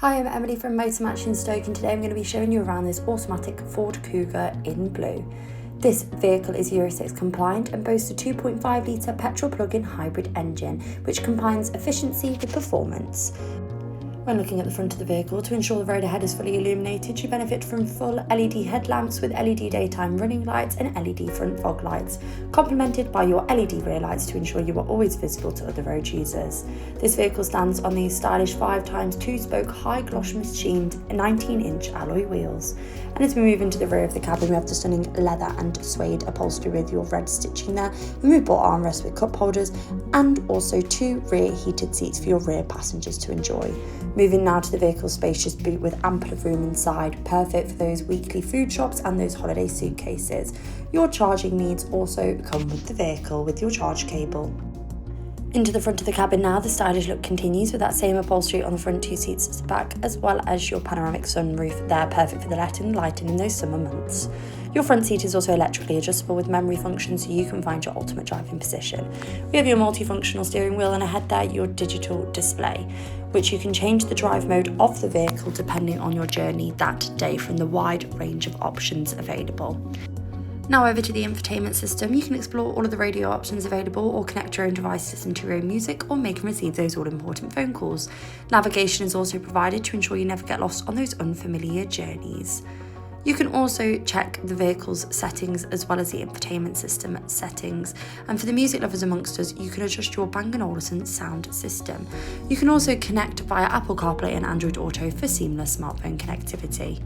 Hi, I'm Emily from Motormatch in Stoke, and today I'm going to be showing you around this automatic Ford Kuga in blue. This vehicle is Euro 6 compliant and boasts a 2.5 litre petrol plug-in hybrid engine, which combines efficiency with performance. When looking at the front of the vehicle, to ensure the road ahead is fully illuminated, you benefit from full LED headlamps with LED daytime running lights and LED front fog lights, complemented by your LED rear lights to ensure you are always visible to other road users. This vehicle stands on these stylish 5x2-spoke high-gloss machined 19-inch alloy wheels. And as we move into the rear of the cabin, we have the stunning leather and suede upholstery with your red stitching there, removable armrests with cup holders, and also 2 rear heated seats for your rear passengers to enjoy. Moving now to the vehicle's spacious boot with ample of room inside, perfect for those weekly food shops and those holiday suitcases. Your charging needs also come with the vehicle with your charge cable. Into the front of the cabin now, the stylish look continues with that same upholstery on the front 2 seats at the back, as well as your panoramic sunroof there, perfect for the lighting in those summer months. Your front seat is also electrically adjustable with memory function, so you can find your ultimate driving position. We have your multifunctional steering wheel, and ahead there your digital display, which you can change the drive mode of the vehicle depending on your journey that day from the wide range of options available. Now over to the infotainment system. You can explore all of the radio options available or connect your own devices into your own music or make and receive those all-important phone calls. Navigation is also provided to ensure you never get lost on those unfamiliar journeys. You can also check the vehicle's settings as well as the infotainment system settings. And for the music lovers amongst us, you can adjust your Bang & Olufsen sound system. You can also connect via Apple CarPlay and Android Auto for seamless smartphone connectivity.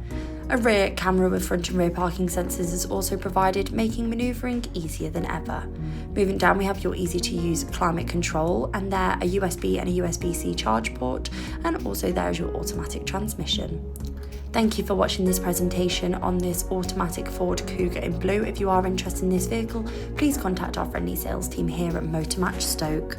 A rear camera with front and rear parking sensors is also provided, making manoeuvring easier than ever. Moving down, we have your easy-to-use climate control, and there a USB and a USB-C charge port, and also there is your automatic transmission. Thank you for watching this presentation on this automatic Ford Kuga in blue. If you are interested in this vehicle, please contact our friendly sales team here at Motormatch Stoke.